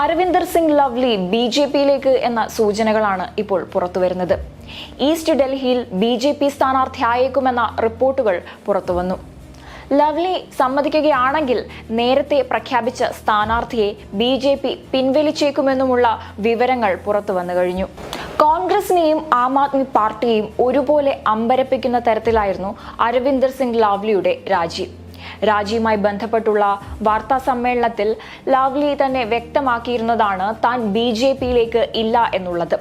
Arvinder Singh lovely ബി.ജെ.പിയിലേക്ക് എന്ന സൂചനകളാണ് ഇപ്പോൾ പുറത്തുവരുന്നത്. ഈസ്റ്റ് ഡൽഹിയിൽ ബി.ജെ.പി സ്ഥാനാർത്ഥിയായേക്കുമെന്ന റിപ്പോർട്ടുകൾ പുറത്തുവന്നു. ലവ്ലി സമ്മതിക്കുകയാണെങ്കിൽ നേരത്തെ പ്രഖ്യാപിച്ച സ്ഥാനാർത്ഥിയെ ബി.ജെ.പി പിൻവലിച്ചേക്കുമെന്നുമുള്ള വിവരങ്ങൾ പുറത്തുവന്നു കഴിഞ്ഞു. കോൺഗ്രസിനെയും ആം ആദ്മി പാർട്ടിയെയും ഒരുപോലെ അമ്പരപ്പിക്കുന്ന തരത്തിലായിരുന്നു അരവിന്ദർ സിംഗ് ലവ്ലിയുടെ രാജി. രാജിയുമായി ബന്ധപ്പെട്ടുള്ള വാർത്താ സമ്മേളനത്തിൽ ലവ്ലി തന്നെ വ്യക്തമാക്കിയിരുന്നതാണ് താൻ ബി.ജെ.പിയിലേക്ക് ഇല്ല എന്നുള്ളത്.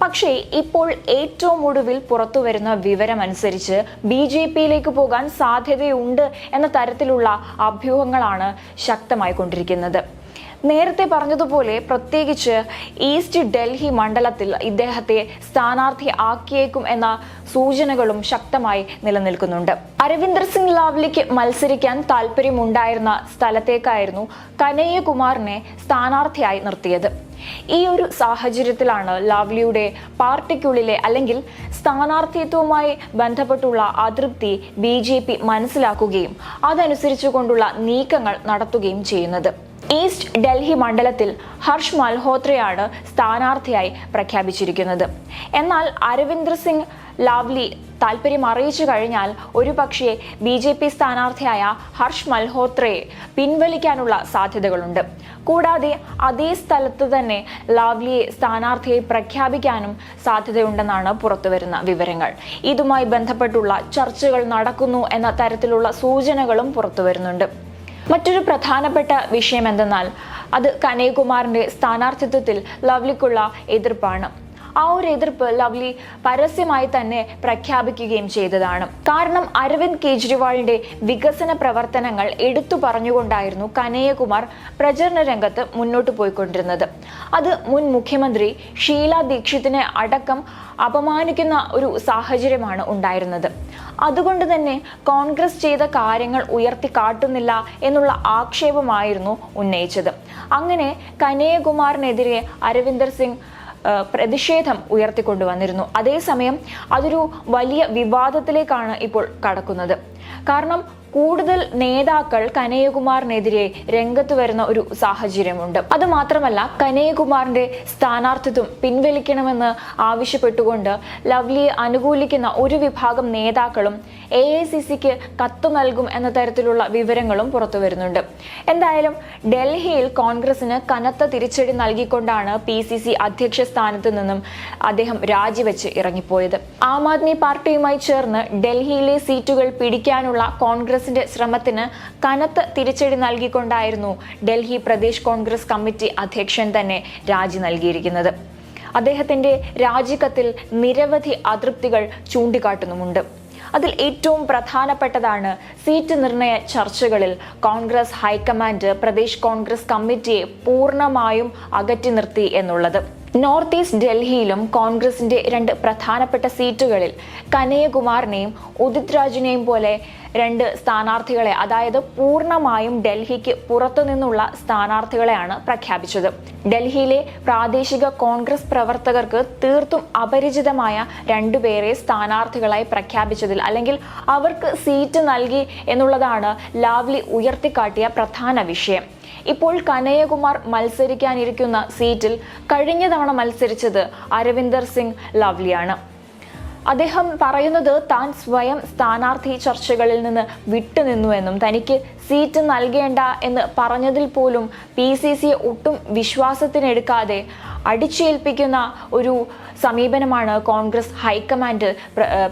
പക്ഷേ ഇപ്പോൾ ഏറ്റവും ഒടുവിൽ പുറത്തുവരുന്ന വിവരമനുസരിച്ച് ബി.ജെ.പിയിലേക്ക് പോകാൻ സാധ്യതയുണ്ട് എന്ന തരത്തിലുള്ള അഭ്യൂഹങ്ങളാണ് ശക്തമായിക്കൊണ്ടിരിക്കുന്നത്. നേരത്തെ പറഞ്ഞതുപോലെ പ്രത്യേകിച്ച് ഈസ്റ്റ് ഡൽഹി മണ്ഡലത്തിൽ ഇദ്ദേഹത്തെ സ്ഥാനാർത്ഥി ആക്കിയേക്കും എന്ന സൂചനകളും ശക്തമായി നിലനിൽക്കുന്നുണ്ട്. അരവിന്ദർ സിംഗ് ലവ്ലിക്ക് മത്സരിക്കാൻ താല്പര്യമുണ്ടായിരുന്ന സ്ഥലത്തേക്കായിരുന്നു കനയ്യകുമാറിനെ സ്ഥാനാർത്ഥിയായി നിർത്തിയത്. ഈ ഒരു സാഹചര്യത്തിലാണ് ലവ്ലിയുടെ പാർട്ടിക്കുള്ളിലെ അല്ലെങ്കിൽ സ്ഥാനാർത്ഥിത്വവുമായി ബന്ധപ്പെട്ടുള്ള അതൃപ്തി ബി.ജെ.പി മനസ്സിലാക്കുകയും അതനുസരിച്ചുകൊണ്ടുള്ള നീക്കങ്ങൾ നടത്തുകയും ചെയ്യുന്നത്. ഈസ്റ്റ് ഡൽഹി മണ്ഡലത്തിൽ ഹർഷ് മൽഹോത്രയാണ് സ്ഥാനാർത്ഥിയായി പ്രഖ്യാപിച്ചിരിക്കുന്നത്. എന്നാൽ അരവിന്ദർ സിംഗ് ലവ്ലി താല്പര്യം അറിയിച്ചു കഴിഞ്ഞാൽ ഒരുപക്ഷെ ബി.ജെ.പി സ്ഥാനാർത്ഥിയായ ഹർഷ് മൽഹോത്രയെ പിൻവലിക്കാനുള്ള സാധ്യതകളുണ്ട്. കൂടാതെ അതേ സ്ഥലത്ത് തന്നെ ലവ്ലിയെ സ്ഥാനാർത്ഥിയെ പ്രഖ്യാപിക്കാനും സാധ്യതയുണ്ടെന്നാണ് പുറത്തുവരുന്ന വിവരങ്ങൾ. ഇതുമായി ബന്ധപ്പെട്ടുള്ള ചർച്ചകൾ നടക്കുന്നു എന്ന തരത്തിലുള്ള സൂചനകളും പുറത്തുവരുന്നുണ്ട്. മറ്റൊരു പ്രധാനപ്പെട്ട വിഷയം എന്തെന്നാൽ അത് കനയ്യകുമാറിന്റെ സ്ഥാനാർത്ഥിത്വത്തിൽ ലവ്ലിക്കുള്ള എതിർപ്പാണ്. ആ ഒരു എതിർപ്പ് ലവ്ലി പരസ്യമായി തന്നെ പ്രഖ്യാപിക്കുകയും ചെയ്തതാണ്. കാരണം അരവിന്ദ് കെജ്രിവാളിന്റെ വികസന പ്രവർത്തനങ്ങൾ എടുത്തു പറഞ്ഞുകൊണ്ടായിരുന്നു കനയ്യകുമാർ പ്രചരണ രംഗത്ത് മുന്നോട്ട് പോയിക്കൊണ്ടിരുന്നത്. അത് മുൻ മുഖ്യമന്ത്രി ഷീല ദീക്ഷിതിനെ അടക്കം അപമാനിക്കുന്ന ഒരു സാഹചര്യമാണ് ഉണ്ടായിരുന്നത്. അതുകൊണ്ട് തന്നെ കോൺഗ്രസ് ചെയ്ത കാര്യങ്ങൾ ഉയർത്തി കാട്ടുന്നില്ല എന്നുള്ള ആക്ഷേപമായിരുന്നു ഉന്നയിച്ചത്. അങ്ങനെ കനയ്യകുമാറിനെതിരെ അരവിന്ദർ സിംഗ് പ്രതിഷേധം ഉയർത്തിക്കൊണ്ടുവന്നിരുന്നു. അതേസമയം അതൊരു വലിയ വിവാദത്തിലേക്കാണ് ഇപ്പോൾ കടക്കുന്നത്. കാരണം കൂടുതൽ നേതാക്കൾ കനയ്യകുമാറിനെതിരെ രംഗത്ത് വരുന്ന ഒരു സാഹചര്യമുണ്ട്. അത് മാത്രമല്ല കനയ്യകുമാറിന്റെ സ്ഥാനാർത്ഥിത്വം പിൻവലിക്കണമെന്ന് ആവശ്യപ്പെട്ടുകൊണ്ട് ലവ്ലിയെ അനുകൂലിക്കുന്ന ഒരു വിഭാഗം നേതാക്കളും AICCക്ക് കത്ത് നൽകും എന്ന തരത്തിലുള്ള വിവരങ്ങളും പുറത്തു വരുന്നുണ്ട്. എന്തായാലും ഡൽഹിയിൽ കോൺഗ്രസിന് കനത്ത തിരിച്ചടി നൽകിക്കൊണ്ടാണ് PCC അധ്യക്ഷ സ്ഥാനത്ത് നിന്നും അദ്ദേഹം രാജിവെച്ച് ഇറങ്ങിപ്പോയത്. ആം ആദ്മി പാർട്ടിയുമായി ചേർന്ന് ഡൽഹിയിലെ സീറ്റുകൾ പിടിക്കാനുള്ള കോൺഗ്രസിന്റെ ശ്രമത്തിന് കനത്ത തിരിച്ചടി നൽകിക്കൊണ്ടായിരുന്നു ഡൽഹി പ്രദേശ് കോൺഗ്രസ് കമ്മിറ്റി അധ്യക്ഷൻ തന്നെ രാജി നൽകിയിരിക്കുന്നത്. അദ്ദേഹത്തിന്റെ രാജിക്കത്തിൽ നിരവധി അതൃപ്തികൾ ചൂണ്ടിക്കാട്ടുന്നുമുണ്ട്. അതിൽ ഏറ്റവും പ്രധാനപ്പെട്ടതാണ് സീറ്റ് നിർണയ ചർച്ചകളിൽ കോൺഗ്രസ് ഹൈക്കമാൻഡ് പ്രദേശ് കോൺഗ്രസ് കമ്മിറ്റിയെ പൂർണ്ണമായും അകറ്റി നിർത്തി എന്നുള്ളത്. നോർത്ത് ഈസ്റ്റ് ഡൽഹിയിലും കോൺഗ്രസിന്റെ 2 പ്രധാനപ്പെട്ട സീറ്റുകളിൽ കനയ്യകുമാറിനെയും ഉദിത് രാജിനെയും പോലെ 2 സ്ഥാനാർത്ഥികളെ, അതായത് പൂർണ്ണമായും ഡൽഹിക്ക് പുറത്തുനിന്നുള്ള സ്ഥാനാർത്ഥികളെയാണ് പ്രഖ്യാപിച്ചത്. ഡൽഹിയിലെ പ്രാദേശിക കോൺഗ്രസ് പ്രവർത്തകർക്ക് തീർത്തും അപരിചിതമായ 2 പേരെ സ്ഥാനാർത്ഥികളായി പ്രഖ്യാപിച്ചതിൽ അല്ലെങ്കിൽ അവർക്ക് സീറ്റ് നൽകി എന്നുള്ളതാണ് ലവ്ലി ഉയർത്തിക്കാട്ടിയ പ്രധാന വിഷയം. ഇപ്പോൾ കനയ്യകുമാർ മത്സരിക്കാനിരിക്കുന്ന സീറ്റിൽ കഴിഞ്ഞ തവണ മത്സരിച്ചത് അരവിന്ദർ സിംഗ് ലവ്ലിയാണ്. അദ്ദേഹം പറയുന്നത് താൻ സ്വയം സ്ഥാനാർത്ഥി ചർച്ചകളിൽ നിന്ന് വിട്ടുനിന്നുവെന്നും തനിക്ക് സീറ്റ് നൽകേണ്ട എന്ന് പറഞ്ഞതിൽ പോലും PCCയെ ഒട്ടും വിശ്വാസത്തിനെടുക്കാതെ അടിച്ചേൽപ്പിക്കുന്ന ഒരു സമീപനമാണ് കോൺഗ്രസ് ഹൈക്കമാൻഡ്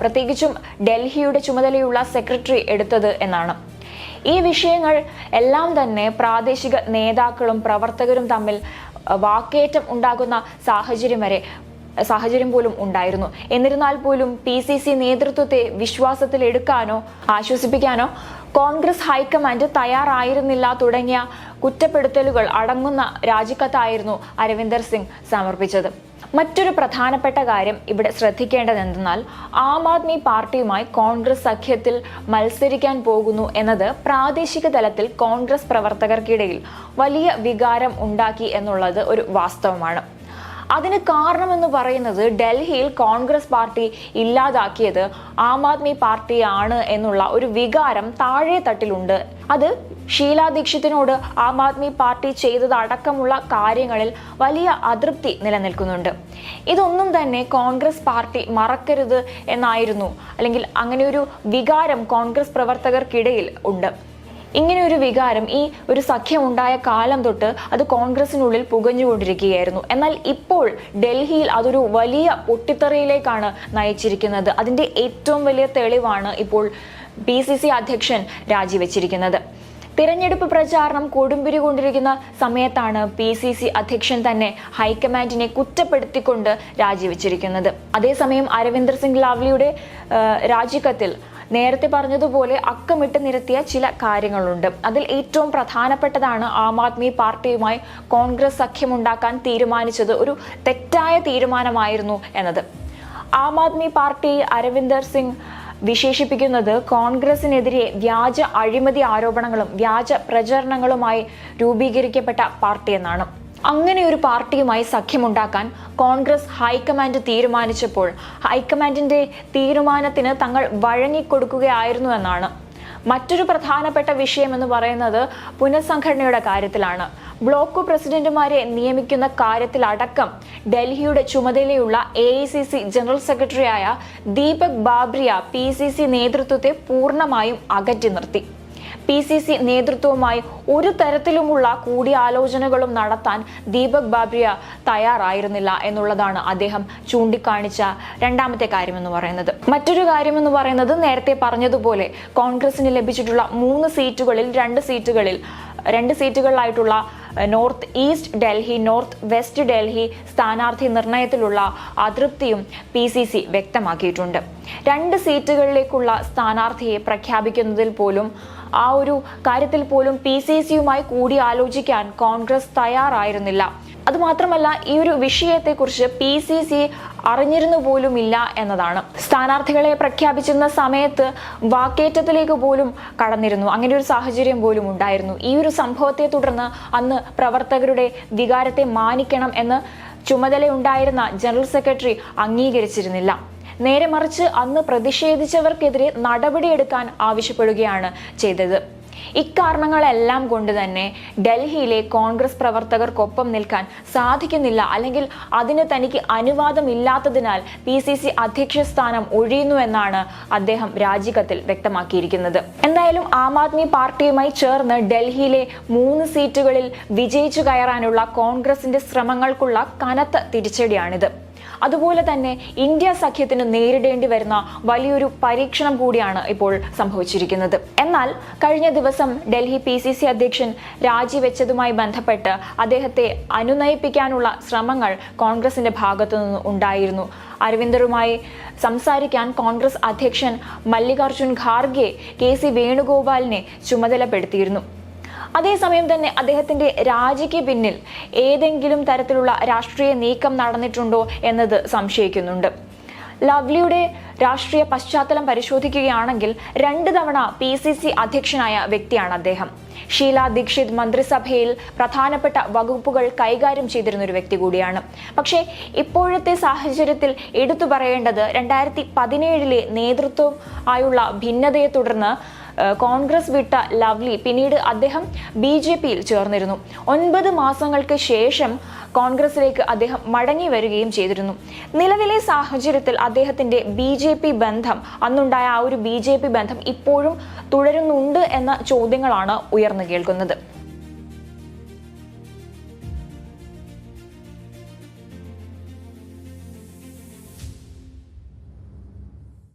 പ്രത്യേകിച്ചും ഡൽഹിയുടെ ചുമതലയുള്ള സെക്രട്ടറി എടുത്തത് എന്നാണ്. ഈ വിഷയങ്ങൾ എല്ലാം തന്നെ പ്രാദേശിക നേതാക്കളും പ്രവർത്തകരും തമ്മിൽ വാക്കേറ്റം ഉണ്ടാകുന്ന സാഹചര്യം പോലും ഉണ്ടായിരുന്നു. എന്നിരുന്നാൽ പോലും PCC നേതൃത്വത്തെ വിശ്വാസത്തിലെടുക്കാനോ ആശ്വസിപ്പിക്കാനോ കോൺഗ്രസ് ഹൈക്കമാൻഡ് തയ്യാറായിരുന്നില്ല തുടങ്ങിയ കുറ്റപ്പെടുത്തലുകൾ അടങ്ങുന്ന രാജിക്കത്തായിരുന്നു അരവിന്ദർ സിംഗ് സമർപ്പിച്ചത്. മറ്റൊരു പ്രധാനപ്പെട്ട കാര്യം ഇവിടെ ശ്രദ്ധിക്കേണ്ടത് എന്തെന്നാൽ ആം ആദ്മി പാർട്ടിയുമായി കോൺഗ്രസ് സഖ്യത്തിൽ മത്സരിക്കാൻ പോകുന്നു എന്നത് പ്രാദേശിക തലത്തിൽ കോൺഗ്രസ് പ്രവർത്തകർക്കിടയിൽ വലിയ വികാരം ഉണ്ടാക്കി എന്നുള്ളത് ഒരു വാസ്തവമാണ്. അതിന് കാരണമെന്ന് പറയുന്നത് ഡൽഹിയിൽ കോൺഗ്രസ് പാർട്ടി ഇല്ലാതാക്കിയത് ആം ആദ്മി പാർട്ടിയാണ് എന്നുള്ള ഒരു വികാരം താഴെ തട്ടിലുണ്ട്. അത് ഷീലാ ദീക്ഷിത്തിനോട് ആം ആദ്മി പാർട്ടി ചെയ്തതടക്കമുള്ള കാര്യങ്ങളിൽ വലിയ അതൃപ്തി നിലനിൽക്കുന്നുണ്ട്. ഇതൊന്നും തന്നെ കോൺഗ്രസ് പാർട്ടി മറക്കരുത് എന്നായിരുന്നു, അല്ലെങ്കിൽ അങ്ങനെ ഒരു വികാരം കോൺഗ്രസ് പ്രവർത്തകർക്കിടയിൽ ഉണ്ട്. ഇങ്ങനെ ഒരു വികാരം ഈ ഒരു സഖ്യമുണ്ടായ കാലം തൊട്ട് അത് കോൺഗ്രസിനുള്ളിൽ പുകഞ്ഞുകൊണ്ടിരിക്കുകയായിരുന്നു. എന്നാൽ ഇപ്പോൾ ഡൽഹിയിൽ അതൊരു വലിയ പൊട്ടിത്തെറിയിലേക്കാണ് നയിച്ചിരിക്കുന്നത്. അതിന്റെ ഏറ്റവും വലിയ തെളിവാണ് ഇപ്പോൾ PCC അധ്യക്ഷൻ രാജിവെച്ചിരിക്കുന്നത്. തിരഞ്ഞെടുപ്പ് പ്രചാരണം കൊടുമ്പിരി കൊണ്ടിരിക്കുന്ന സമയത്താണ് PCC അധ്യക്ഷൻ തന്നെ ഹൈക്കമാൻഡിനെ കുറ്റപ്പെടുത്തിക്കൊണ്ട് രാജിവെച്ചിരിക്കുന്നത്. അതേസമയം അരവിന്ദർ സിംഗ് ലാവ്ലിയുടെ രാജിക്കത്തിൽ നേരത്തെ പറഞ്ഞതുപോലെ അക്കമിട്ട് നിരത്തിയ ചില കാര്യങ്ങളുണ്ട്. അതിൽ ഏറ്റവും പ്രധാനപ്പെട്ടതാണ് ആം ആദ്മി പാർട്ടിയുമായി കോൺഗ്രസ് സഖ്യമുണ്ടാക്കാൻ തീരുമാനിച്ചത് ഒരു തെറ്റായ തീരുമാനമായിരുന്നു എന്നത്. ആം ആദ്മി പാർട്ടി അരവിന്ദർ സിംഗ് വിശേഷിപ്പിക്കുന്നത് കോൺഗ്രസിനെതിരെ വ്യാജ അഴിമതി ആരോപണങ്ങളും വ്യാജ പ്രചരണങ്ങളുമായി രൂപീകരിക്കപ്പെട്ട പാർട്ടി എന്നാണ്. അങ്ങനെ ഒരു പാർട്ടിയുമായി സഖ്യമുണ്ടാക്കാൻ കോൺഗ്രസ് ഹൈക്കമാൻഡ് തീരുമാനിച്ചപ്പോൾ ഹൈക്കമാൻഡിന്റെ തീരുമാനത്തിന് തങ്ങൾ വഴങ്ങിക്കൊടുക്കുകയായിരുന്നു എന്നാണ്. മറ്റൊരു പ്രധാനപ്പെട്ട വിഷയം എന്ന് പറയുന്നത് പുനഃസംഘടനയുടെ കാര്യത്തിലാണ്. ബ്ലോക്ക് പ്രസിഡന്റുമാരെ നിയമിക്കുന്ന കാര്യത്തിലടക്കം ഡൽഹിയുടെ ചുമതലയുള്ള AICC ജനറൽ സെക്രട്ടറിയായ ദീപക് ബാബ്രിയ PCC നേതൃത്വത്തെ പൂർണ്ണമായും അകറ്റി നിർത്തി. PCC നേതൃത്വവുമായി ഒരു തരത്തിലുമുള്ള കൂടിയാലോചനകളും നടത്താൻ ദീപക് ബാബ്രിയ തയ്യാറായിരുന്നില്ല എന്നുള്ളതാണ് അദ്ദേഹം ചൂണ്ടിക്കാണിച്ച രണ്ടാമത്തെ കാര്യമെന്ന് പറയുന്നത്. മറ്റൊരു കാര്യമെന്ന് പറയുന്നത് നേരത്തെ പറഞ്ഞതുപോലെ കോൺഗ്രസിന് ലഭിച്ചിട്ടുള്ള 3 സീറ്റുകളിൽ 2 സീറ്റുകളിലായിട്ടുള്ള north east Delhi, north west Delhi സ്ഥാനാർത്ഥി നിർണയത്തിലുള്ള അതൃപ്തിയും PCC വ്യക്തമാക്കിയിട്ടുണ്ട്. 2 സീറ്റുകളിലേക്കുള്ള സ്ഥാനാർത്ഥിയെ പ്രഖ്യാപിക്കുന്നതിൽ പോലും ആ ഒരു കാര്യത്തിൽ പോലും PCCയുമായി കൂടിയാലോചിക്കാൻ കോൺഗ്രസ് തയ്യാറായിരുന്നില്ല. അതുമാത്രമല്ല, ഈ ഒരു വിഷയത്തെക്കുറിച്ച് PCC അറിഞ്ഞിരുന്നു പോലുമില്ല എന്നതാണ്. സ്ഥാനാർത്ഥികളെ പ്രഖ്യാപിച്ചിരുന്ന സമയത്ത് വാക്കേറ്റത്തിലേക്ക് പോലും കടന്നിരുന്നു. അങ്ങനെ ഒരു സാഹചര്യം പോലും ഉണ്ടായിരുന്നു. ഈ ഒരു സംഭവത്തെ തുടർന്ന് അന്ന് പ്രവർത്തകരുടെ വികാരത്തെ മാനിക്കണം എന്ന് ചുമതലയുണ്ടായിരുന്ന ജനറൽ സെക്രട്ടറി അംഗീകരിച്ചിരുന്നില്ല. നേരെ മറിച്ച് അന്ന് പ്രതിഷേധിച്ചവർക്കെതിരെ നടപടിയെടുക്കാൻ ആവശ്യപ്പെടുകയാണ് ചെയ്തത്. ഇക്കാരണങ്ങളെല്ലാം കൊണ്ട് തന്നെ ഡൽഹിയിലെ കോൺഗ്രസ് പ്രവർത്തകർക്കൊപ്പം നിൽക്കാൻ സാധിക്കുന്നില്ല, അല്ലെങ്കിൽ അതിന് തനിക്ക് അനുവാദമില്ലാത്തതിനാൽ PCC അധ്യക്ഷ സ്ഥാനം ഒഴിയുന്നുവെന്നാണ് അദ്ദേഹം രാജിക്കത്തിൽ വ്യക്തമാക്കിയിരിക്കുന്നത്. എന്തായാലും ആം ആദ്മി പാർട്ടിയുമായി ചേർന്ന് ഡൽഹിയിലെ 3 സീറ്റുകളിൽ വിജയിച്ചു കയറാനുള്ള കോൺഗ്രസിന്റെ ശ്രമങ്ങൾക്കുള്ള കനത്ത തിരിച്ചടിയാണിത്. അതുപോലെ തന്നെ ഇന്ത്യ സഖ്യത്തിന് നേരിടേണ്ടി വരുന്ന വലിയൊരു പരീക്ഷണം കൂടിയാണ് ഇപ്പോൾ സംഭവിച്ചിരിക്കുന്നത്. എന്നാൽ കഴിഞ്ഞ ദിവസം ഡൽഹി PCC അധ്യക്ഷൻ രാജിവെച്ചതുമായി ബന്ധപ്പെട്ട് അദ്ദേഹത്തെ അനുനയിപ്പിക്കാനുള്ള ശ്രമങ്ങൾ കോൺഗ്രസിന്റെ ഭാഗത്തു നിന്ന് ഉണ്ടായിരുന്നു. അരവിന്ദറുമായി സംസാരിക്കാൻ കോൺഗ്രസ് അധ്യക്ഷൻ മല്ലികാർജുൻ ഖാർഗെ KC വേണുഗോപാലിനെ ചുമതലപ്പെടുത്തിയിരുന്നു. അതേസമയം തന്നെ അദ്ദേഹത്തിന്റെ രാജിക്ക് പിന്നിൽ ഏതെങ്കിലും തരത്തിലുള്ള രാഷ്ട്രീയ നീക്കം നടന്നിട്ടുണ്ടോ എന്നത് സംശയിക്കുന്നുണ്ട്. ലവ്ലിയുടെ രാഷ്ട്രീയ പശ്ചാത്തലം പരിശോധിക്കുകയാണെങ്കിൽ 2 തവണ PCC അധ്യക്ഷനായ വ്യക്തിയാണ് അദ്ദേഹം. ഷീലാ ദീക്ഷിത് മന്ത്രിസഭയിൽ പ്രധാനപ്പെട്ട വകുപ്പുകൾ കൈകാര്യം ചെയ്തിരുന്ന ഒരു വ്യക്തി കൂടിയാണ്. പക്ഷേ ഇപ്പോഴത്തെ സാഹചര്യത്തിൽ എടുത്തു പറയേണ്ടത് 2017 നേതൃത്വം ആയുള്ള ഭിന്നതയെ തുടർന്ന് കോൺഗ്രസ് വിട്ട ലവ്ലി പിന്നീട് അദ്ദേഹം BJPയിൽ ചേർന്നിരുന്നു. 9 മാസങ്ങൾക്ക് ശേഷം കോൺഗ്രസിലേക്ക് അദ്ദേഹം മടങ്ങി വരികയും ചെയ്തിരുന്നു. നിലവിലെ സാഹചര്യത്തിൽ അദ്ദേഹത്തിന്റെ BJP ബന്ധം, അന്നുണ്ടായ ആ ഒരു BJP ബന്ധം ഇപ്പോഴും തുടരുന്നുണ്ട് എന്ന ചോദ്യങ്ങളാണ് ഉയർന്നു കേൾക്കുന്നത്.